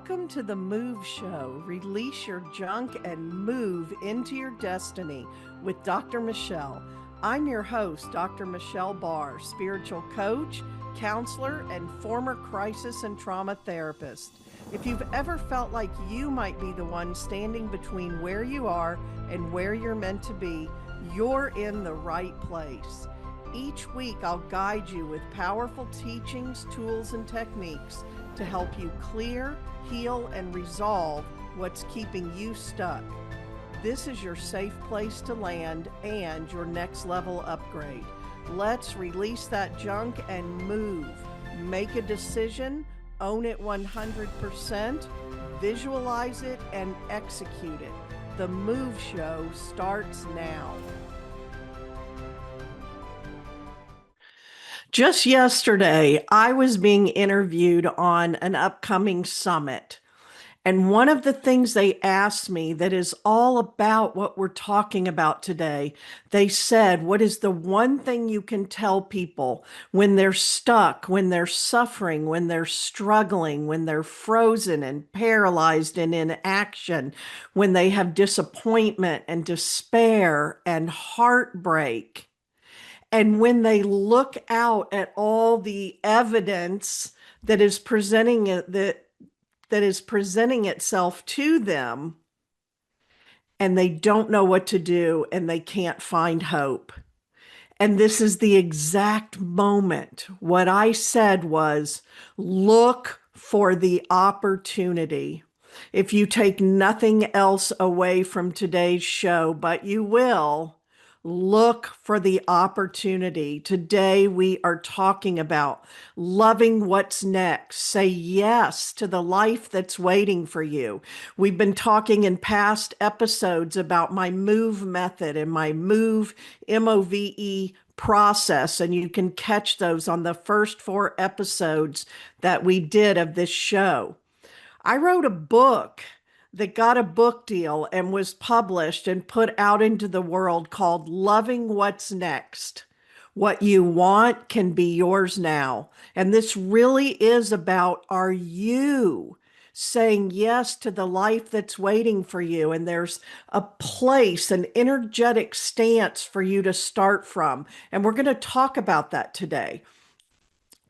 Welcome to the M.O.V.E. Show. Release your junk and move into your destiny with Dr. Michelle. I'm your host, Dr. Michelle Barr, spiritual coach, counselor, and former crisis and trauma therapist. If you've ever felt like you might be the one standing between where you are and where you're meant to be, you're in the right place. Each week, I'll guide you with powerful teachings, tools, and techniques to help you clear, heal, and resolve what's keeping you stuck. This is your safe place to land and your next level upgrade. Let's release that junk and move. Make a decision, own it 100%, visualize it, and execute it. The M.O.V.E. Show starts now. Just yesterday, I was being interviewed on an upcoming summit. And one of the things they asked me that is all about what we're talking about today, they said, what is the one thing you can tell people when they're stuck, when they're suffering, when they're struggling, when they're frozen and paralyzed and in inaction, when they have disappointment and despair and heartbreak? And when they look out at all the evidence that is presenting itself to them, and they don't know what to do and they can't find hope. And this is the exact moment. What I said was, look for the opportunity. If you take nothing else away from today's show, but you will, look for the opportunity. Today, we are talking about loving what's next. Say yes to the life that's waiting for you. We've been talking in past episodes about my M.O.V.E. method and my M.O.V.E. M.O.V.E. process, and you can catch those on the first 4 episodes that we did of this show. I wrote a book that got a book deal and was published and put out into the world called Loving What's Next. What you want can be yours now. And this really is about, are you saying yes to the life that's waiting for you? And there's a place, an energetic stance for you to start from. And we're going to talk about that today.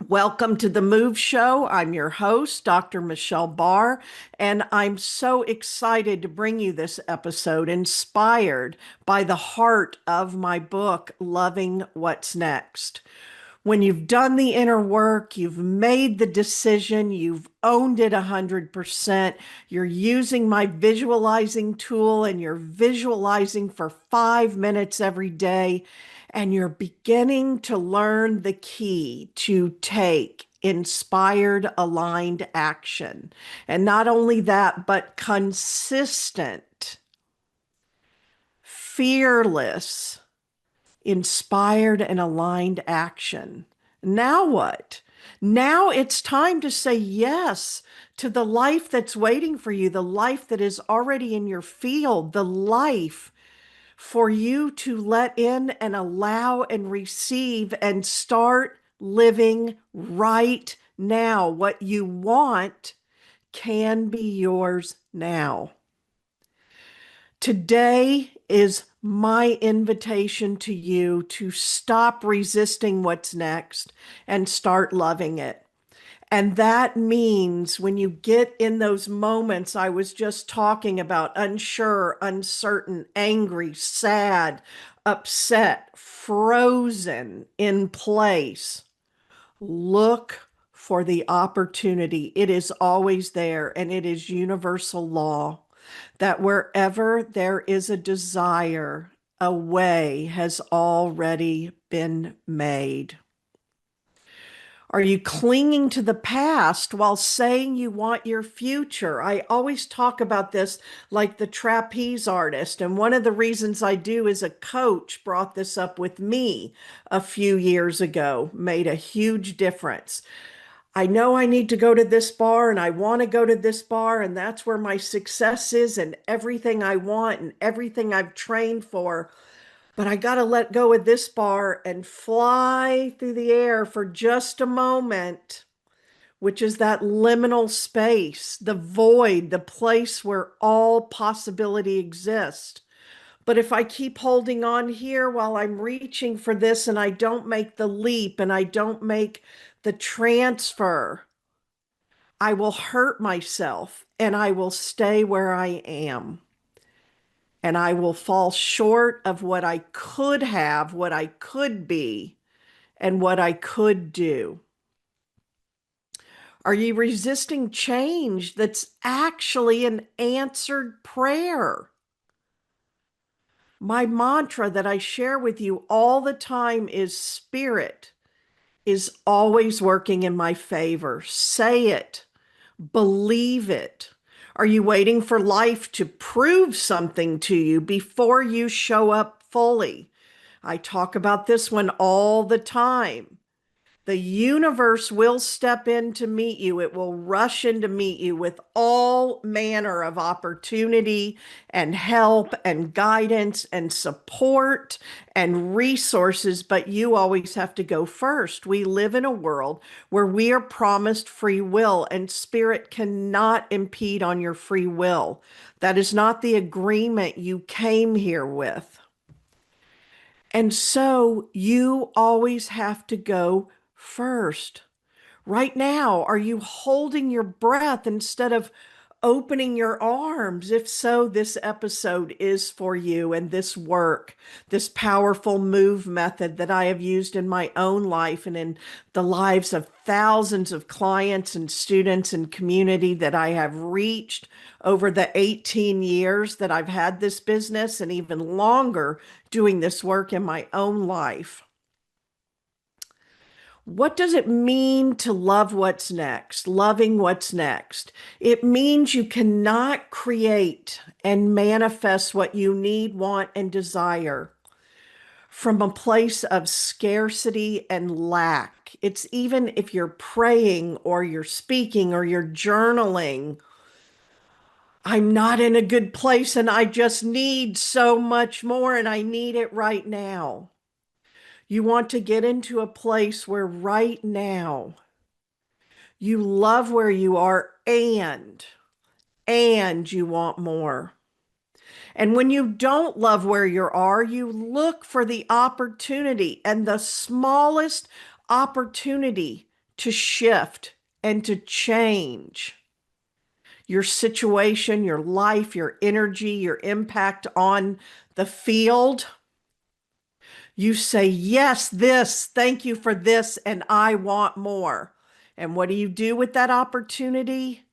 Welcome to the M.O.V.E. Show. I'm your host, Dr. Michelle Barr, and I'm so excited to bring you this episode inspired by the heart of my book, Loving What's Next. When you've done the inner work, you've made the decision, you've owned it 100%, you're using my visualizing tool and you're visualizing for 5 minutes every day, and you're beginning to learn the key to take inspired, aligned action. And not only that, but consistent, fearless, inspired and aligned action. Now what? Now it's time to say yes to the life that's waiting for you, the life that is already in your field, the life for you to let in and allow and receive and start living right now. What you want can be yours now. Today is my invitation to you to stop resisting what's next and start loving it. And that means when you get in those moments I was just talking about, unsure, uncertain, angry, sad, upset, frozen in place, look for the opportunity. It is always there, and it is universal law that wherever there is a desire, a way has already been made. Are you clinging to the past while saying you want your future? I always talk about this like the trapeze artist. And one of the reasons I do is a coach brought this up with me a few years ago, made a huge difference. I know I need to go to this bar and I want to go to this bar, and that's where my success is and everything I want and everything I've trained for. But I got to let go of this bar and fly through the air for just a moment which is that liminal space, the void, the place where all possibility exists. But if I keep holding on here while I'm reaching for this and I don't make the leap and I don't make the transfer, I will hurt myself and I will stay where I am. And I will fall short of what I could have, what I could be, and what I could do. Are you resisting change that's actually an answered prayer? My mantra that I share with you all the time is spirit is always working in my favor. Say it, believe it. Are you waiting for life to prove something to you before you show up fully? I talk about this one all the time. The universe will step in to meet you. It will rush in to meet you with all manner of opportunity and help and guidance and support and resources, but you always have to go first. We live in a world where we are promised free will, and spirit cannot impede on your free will. That is not the agreement you came here with. And so you always have to go first. Right now, are you holding your breath instead of opening your arms? If so, this episode is for you, and this work, this powerful move method that I have used in my own life and in the lives of thousands of clients and students and community that I have reached over the 18 years that I've had this business, and even longer doing this work in my own life. What does it mean to love what's next? Loving what's next. It means you cannot create and manifest what you need, want, and desire from a place of scarcity and lack. It's even if you're praying or you're speaking or you're journaling, I'm not in a good place and I just need so much more and I need it right now. You want to get into a place where right now you love where you are and you want more. And when you don't love where you are, you look for the opportunity and the smallest opportunity to shift and to change your situation, your life, your energy, your impact on the field. You say, yes, this, thank you for this, and I want more. And what do you do with that opportunity?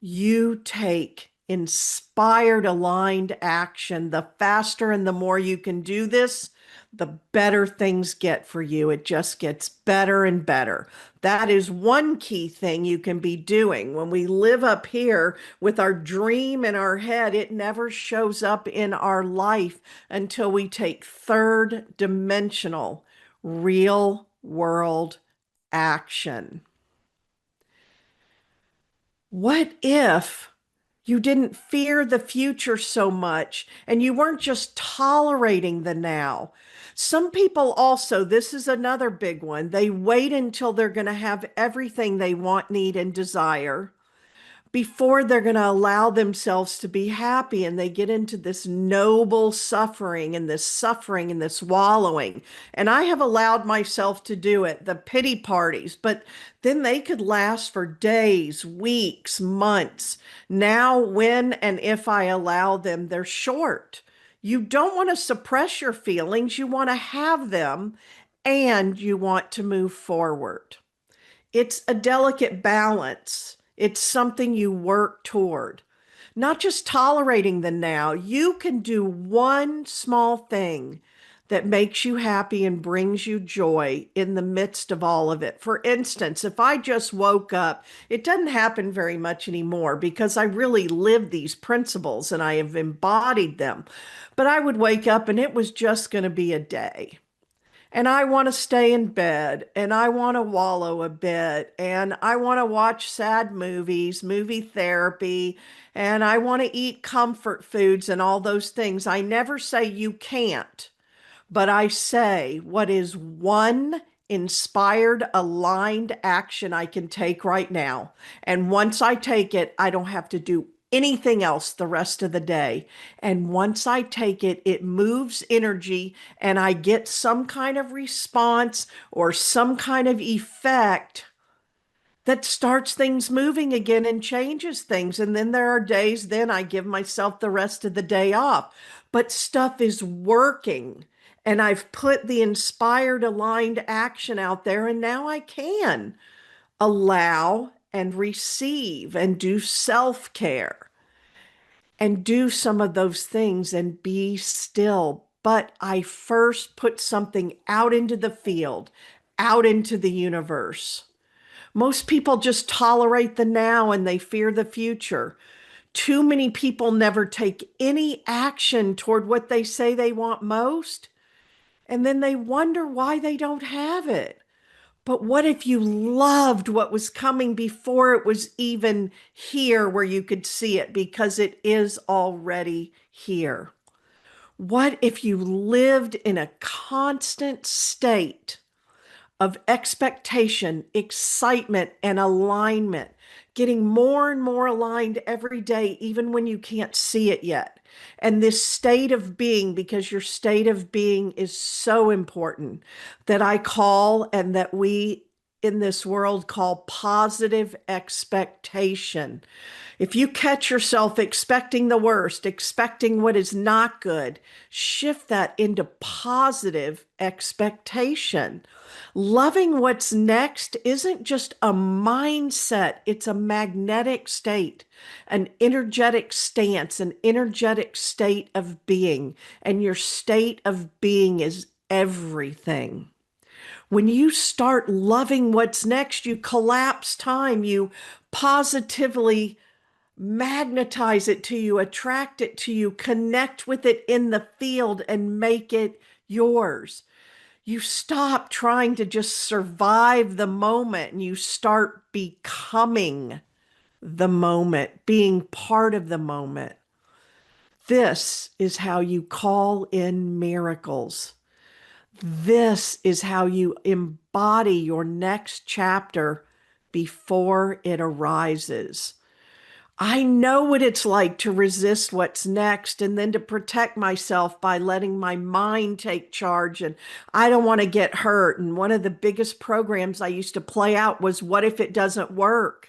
You take inspired, aligned action. The faster and the more you can do this, the better things get for you. It just gets better and better. That is one key thing you can be doing. When we live up here with our dream in our head, it never shows up in our life until we take third dimensional, real world action. What if you didn't fear the future so much and you weren't just tolerating the now? Some people also, this is another big one, they wait until they're going to have everything they want, need, and desire before they're going to allow themselves to be happy, and they get into this noble suffering and this wallowing. And I have allowed myself to do it, the pity parties, but then they could last for days, weeks, months. Now, when and if I allow them, they're short. You don't want to suppress your feelings, you want to have them, and you want to move forward. It's a delicate balance. It's something you work toward. Not just tolerating the now. You can do one small thing that makes you happy and brings you joy in the midst of all of it. For instance, if I just woke up, it doesn't happen very much anymore because I really live these principles and I have embodied them. But I would wake up and it was just going to be a day. And I want to stay in bed and I want to wallow a bit and I want to watch sad movies, movie therapy, and I want to eat comfort foods and all those things. I never say you can't, but I say what is one inspired, aligned action I can take right now. And once I take it, I don't have to do anything else the rest of the day. And once I take it, it moves energy and I get some kind of response or some kind of effect that starts things moving again and changes things. And then there are days, then I give myself the rest of the day off. But stuff is working. And I've put the inspired, aligned action out there. And now I can allow and receive and do self care and do some of those things and be still. But I first put something out into the field, out into the universe. Most people just tolerate the now and they fear the future. Too many people never take any action toward what they say they want most, and then they wonder why they don't have it. But what if you loved what was coming before it was even here where you could see it because it is already here? What if you lived in a constant state of expectation, excitement, and alignment, getting more and more aligned every day, even when you can't see it yet? And this state of being, because your state of being is so important, that I call and that we in this world call positive expectation. If you catch yourself expecting the worst, expecting what is not good, shift that into positive expectation. Loving what's next isn't just a mindset, it's a magnetic state, an energetic stance, an energetic state of being. And your state of being is everything. When you start loving what's next, you collapse time, you positively magnetize it to you, attract it to you, connect with it in the field, and make it yours. You stop trying to just survive the moment and you start becoming the moment, being part of the moment. This is how you call in miracles. This is how you embody your next chapter before it arises. I know what it's like to resist what's next and then to protect myself by letting my mind take charge. And I don't want to get hurt. And one of the biggest programs I used to play out was, what if it doesn't work?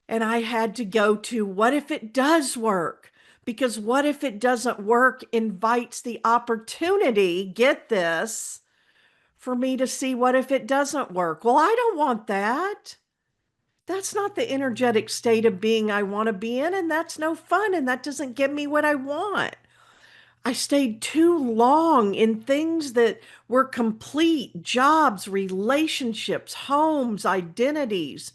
And I had to go to, what if it does work? Because what if it doesn't work invites the opportunity, get this, for me to see what if it doesn't work. Well, I don't want that. That's not the energetic state of being I want to be in, and that's no fun, and that doesn't give me what I want. I stayed too long in things that were complete: jobs, relationships, homes, identities,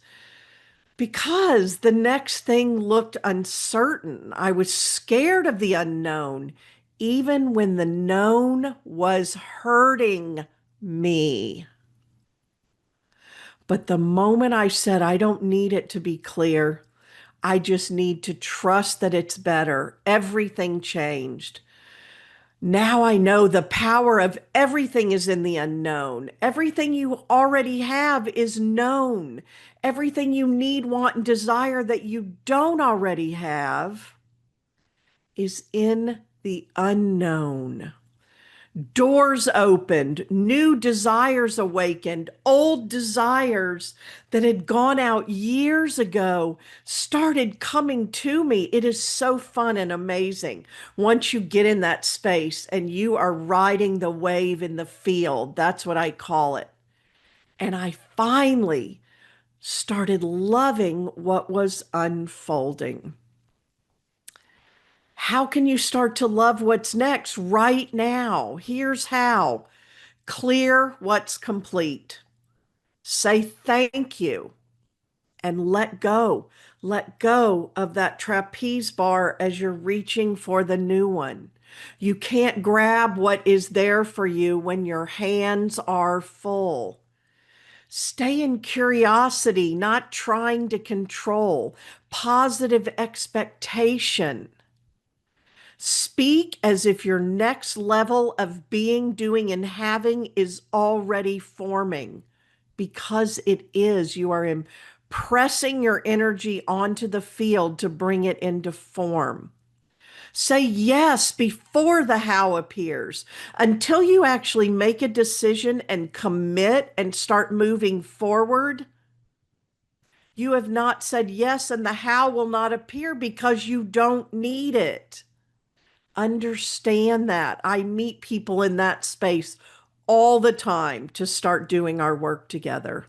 because the next thing looked uncertain. I was scared of the unknown, even when the known was hurting me. But the moment I said, I don't need it to be clear, I just need to trust that it's better, everything changed. Now I know the power of everything is in the unknown. Everything you already have is known. Everything you need, want, and desire that you don't already have is in the unknown. Doors opened, new desires awakened, old desires that had gone out years ago started coming to me. It is so fun and amazing once you get in that space and you are riding the wave in the field. That's what I call it. And I finally started loving what was unfolding. How can you start to love what's next right now? Here's how. Clear what's complete. Say thank you and let go. Let go of that trapeze bar as you're reaching for the new one. You can't grab what is there for you when your hands are full. Stay in curiosity, not trying to control. Positive expectation. Speak as if your next level of being, doing, and having is already forming, because it is. You are impressing your energy onto the field to bring it into form. Say yes before the how appears. Until you actually make a decision and commit and start moving forward, you have not said yes, and the how will not appear because you don't need it. Understand that. I meet people in that space all the time to start doing our work together,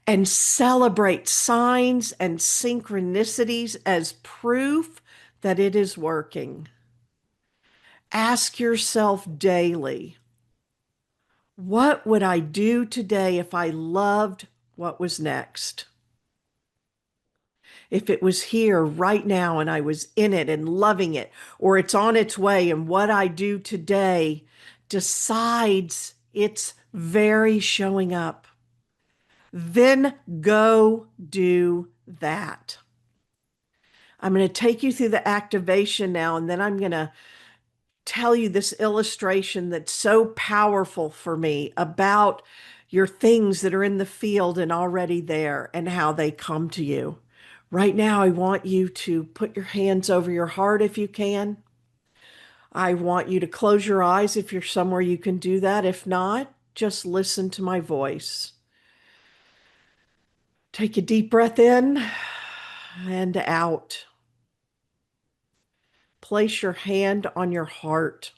and celebrate signs and synchronicities as proof that it is working. Ask yourself daily, what would I do today if I loved what was next? If it was here right now and I was in it and loving it, or it's on its way, and what I do today decides its very showing up, then go do that. I'm going to take you through the activation now, and then I'm going to tell you this illustration that's so powerful for me about your things that are in the field and already there and how they come to you. Right now, I want you to put your hands over your heart if you can. I want you to close your eyes if you're somewhere you can do that. If not, just listen to my voice. Take a deep breath in and out. Place your hand on your heart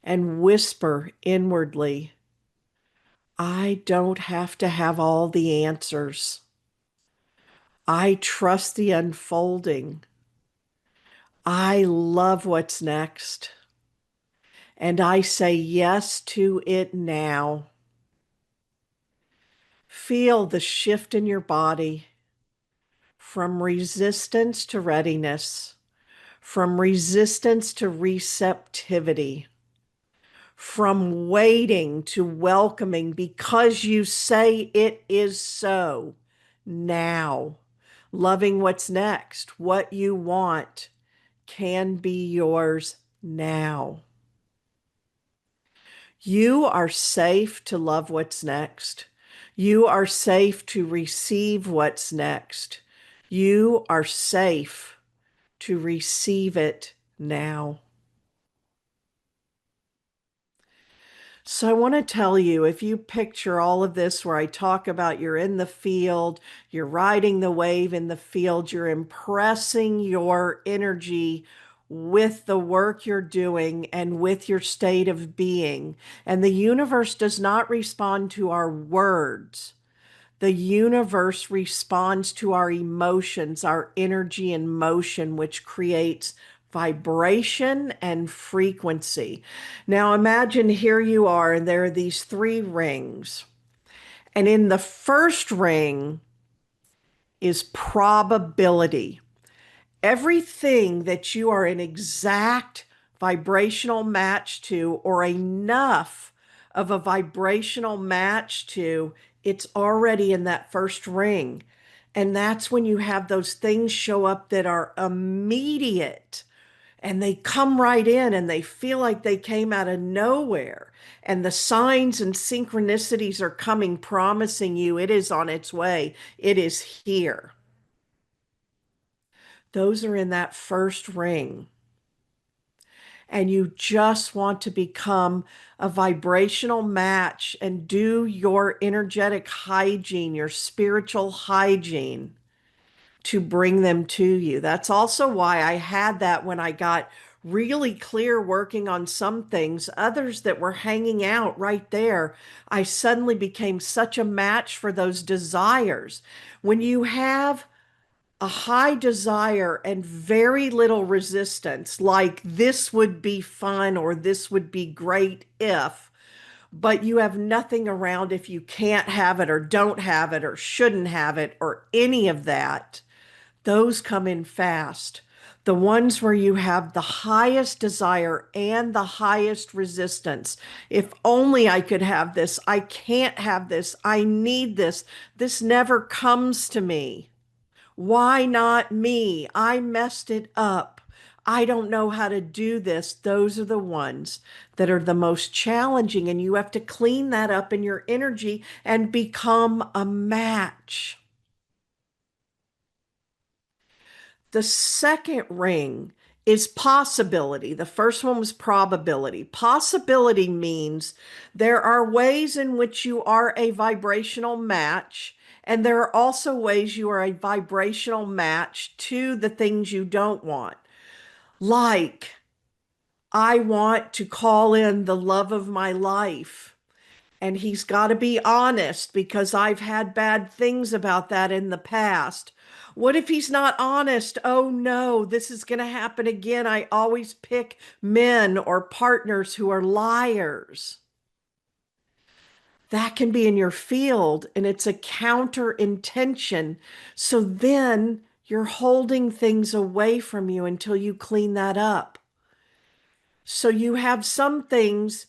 and whisper inwardly, I don't have to have all the answers. I trust the unfolding. I love what's next. And I say yes to it now. Feel the shift in your body from resistance to readiness, from resistance to receptivity, from waiting to welcoming because you say it is so now. Loving what's next, what you want can be yours now. You are safe to love what's next. You are safe to receive what's next. You are safe to receive it now. So I want to tell you, if you picture all of this where I talk about you're in the field, you're riding the wave in the field, you're impressing your energy with the work you're doing and with your state of being. And the universe does not respond to our words. The universe responds to our emotions, our energy and motion, which creates vibration and frequency. Now imagine here you are, and there are these three rings. And in the first ring is probability. Everything that you are an exact vibrational match to, or enough of a vibrational match to, it's already in that first ring. And that's when you have those things show up that are immediate, and they come right in and they feel like they came out of nowhere. And the signs and synchronicities are coming, promising you it is on its way, it is here. Those are in that first ring. And you just want to become a vibrational match and do your energetic hygiene, your spiritual hygiene to bring them to you. That's also why I had that when I got really clear working on some things, others that were hanging out right there. I suddenly became such a match for those desires. When you have a high desire and very little resistance, like this would be fun or this would be great if, but you have nothing around if you can't have it or don't have it or shouldn't have it or any of that, those come in fast. The ones where you have the highest desire and the highest resistance. If only I could have this. I can't have this. I need this. This never comes to me. Why not me? I messed it up. I don't know how to do this, those are the ones that are the most challenging. And you have to clean that up in your energy and become a match. The second ring is possibility. The first one was probability. Possibility means there are ways in which you are a vibrational match, and there are also ways you are a vibrational match to the things you don't want. Like, I want to call in the love of my life. And he's got to be honest because I've had bad things about that in the past. What if he's not honest? Oh no, this is going to happen again. I always pick men or partners who are liars. That can be in your field and it's a counter intention. So then you're holding things away from you until you clean that up. So you have some things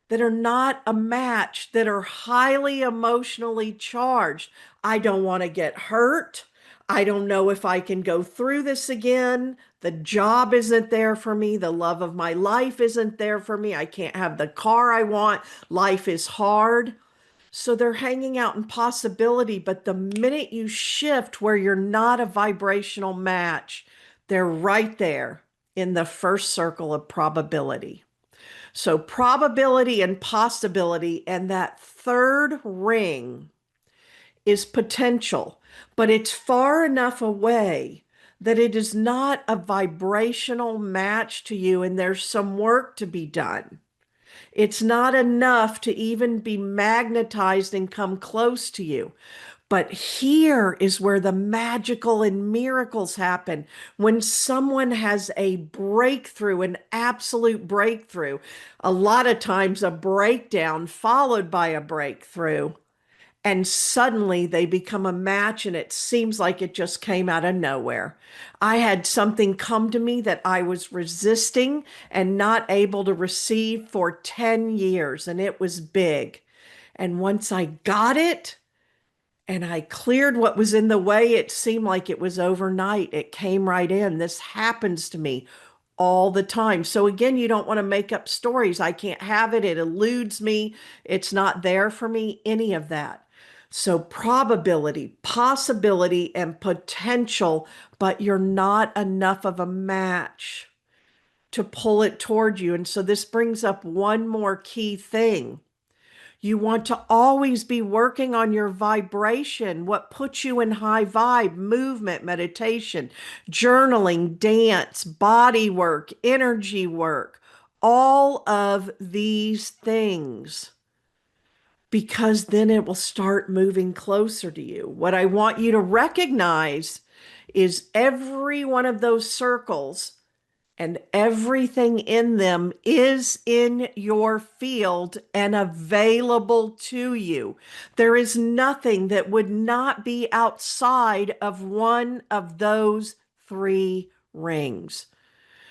that are not a match, that are highly emotionally charged. I don't want to get hurt. I don't know if I can go through this again. The job isn't there for me. The love of my life isn't there for me. I can't have the car I want. Life is hard. So they're hanging out in possibility. But the minute you shift where you're not a vibrational match, they're right there in the first circle of probability. So probability and possibility, and that third ring is potential, but it's far enough away that it is not a vibrational match to you, and there's some work to be done. It's not enough to even be magnetized and come close to you. But here is where the magical and miracles happen. When someone has a breakthrough, an absolute breakthrough, a lot of times a breakdown followed by a breakthrough, and suddenly they become a match and it seems like it just came out of nowhere. I had something come to me that I was resisting and not able to receive for 10 years, and it was big. And once I got it, and I cleared what was in the way, it seemed like it was overnight. It came right in. This happens to me all the time. So again, you don't want to make up stories. I can't have it. It eludes me. It's not there for me, any of that. So probability, possibility, and potential, but you're not enough of a match to pull it toward you. And so this brings up one more key thing. You want to always be working on your vibration, what puts you in high vibe, movement, meditation, journaling, dance, body work, energy work, all of these things, because then it will start moving closer to you. What I want you to recognize is every one of those circles and everything in them is in your field and available to you. There is nothing that would not be outside of one of those three rings.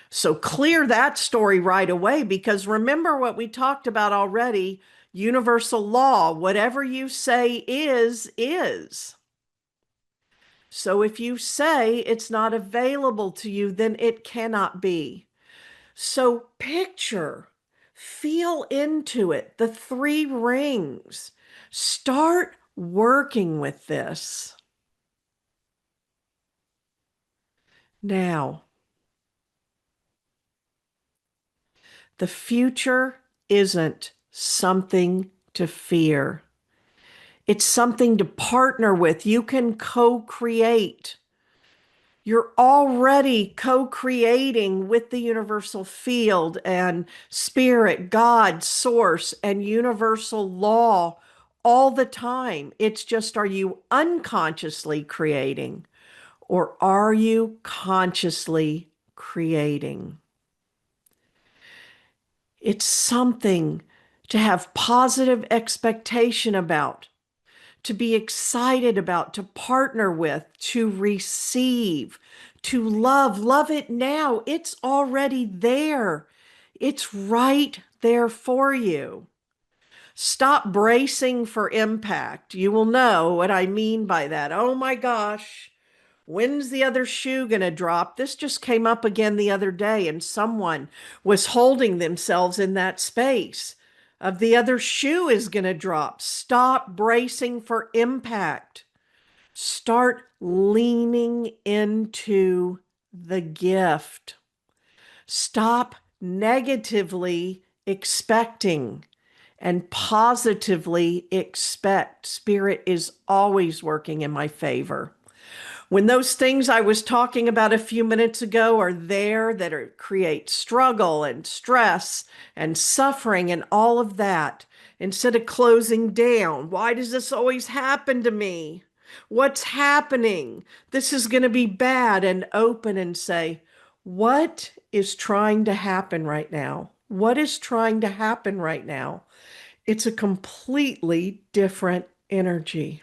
So clear that story right away, because remember what we talked about already, universal law, whatever you say is, is. So if you say it's not available to you, then it cannot be. So picture, feel into it, the three rings. Start working with this. Now, the future isn't something to fear. It's something to partner with. You can co-create. You're already co-creating with the universal field and spirit, God, source, and universal law all the time. It's just, are you unconsciously creating or are you consciously creating? It's something to have positive expectation about, to be excited about, to partner with, to receive, to love. Love it now. It's already there. It's right there for you. Stop bracing for impact. You will know what I mean by that. Oh my gosh, When's the other shoe going to drop? This just came up again the other day, and someone was holding themselves in that space of the other shoe is going to drop. Stop bracing for impact. Start leaning into the gift. Stop negatively expecting and positively expect. Spirit is always working in my favor. When those things I was talking about a few minutes ago are there that create struggle and stress and suffering and all of that, instead of closing down, why does this always happen to me? What's happening? This is going to be bad, and open and say, what is trying to happen right now? What is trying to happen right now? It's a completely different energy.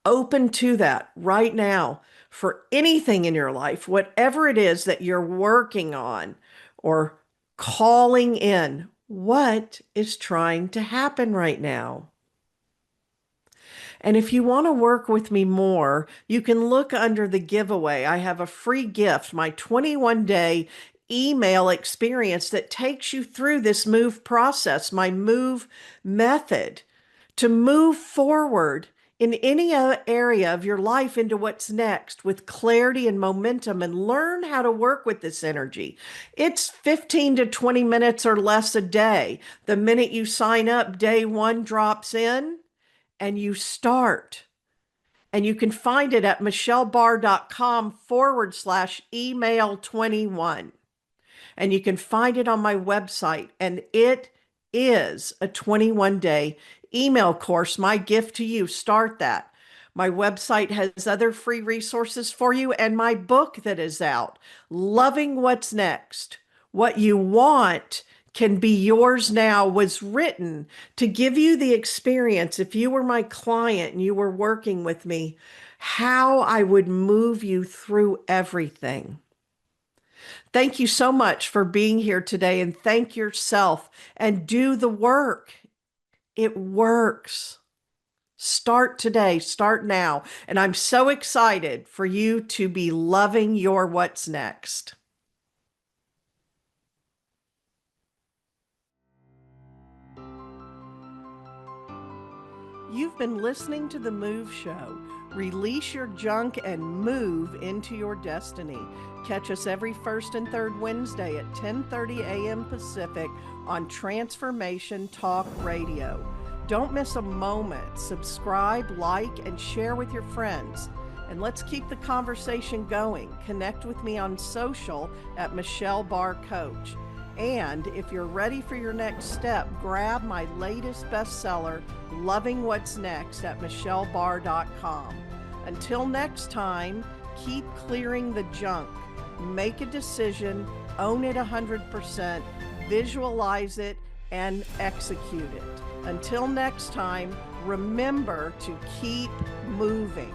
Open to that right now for anything in your life, whatever it is that you're working on or calling in. What is trying to happen right now? And if you want to work with me more, you can look under the giveaway. I have a free gift, my 21-day email experience that takes you through this move process, my move method to move forward in any area of your life into what's next with clarity and momentum, and learn how to work with this energy. It's 15 to 20 minutes or less a day. The minute you sign up, day one drops in and you start. And you can find it at michellebarr.com/email21. And you can find it on my website. And it is a 21-day email course, my gift to you. Start that. My website has other free resources for you, and my book that is out, Loving What's Next. What you want can be yours now, was written to give you the experience, if you were my client and you were working with me, how I would move you through everything. Thank you so much for being here today, and thank yourself and do the work. It works. Start today, start now. And I'm so excited for you to be loving your what's next. You've been listening to The M.O.V.E. Show. Release your junk and move into your destiny. Catch us every first and third Wednesday at 10:30 a.m. Pacific on Transformation Talk Radio. Don't miss a moment. Subscribe, like, and share with your friends. And let's keep the conversation going. Connect with me on social at Michelle Barr Coach. And if you're ready for your next step, grab my latest bestseller, Loving What's Next, at michellebarr.com. Until next time, keep clearing the junk. Make a decision, own it 100%, visualize it, and execute it. Until next time, remember to keep moving.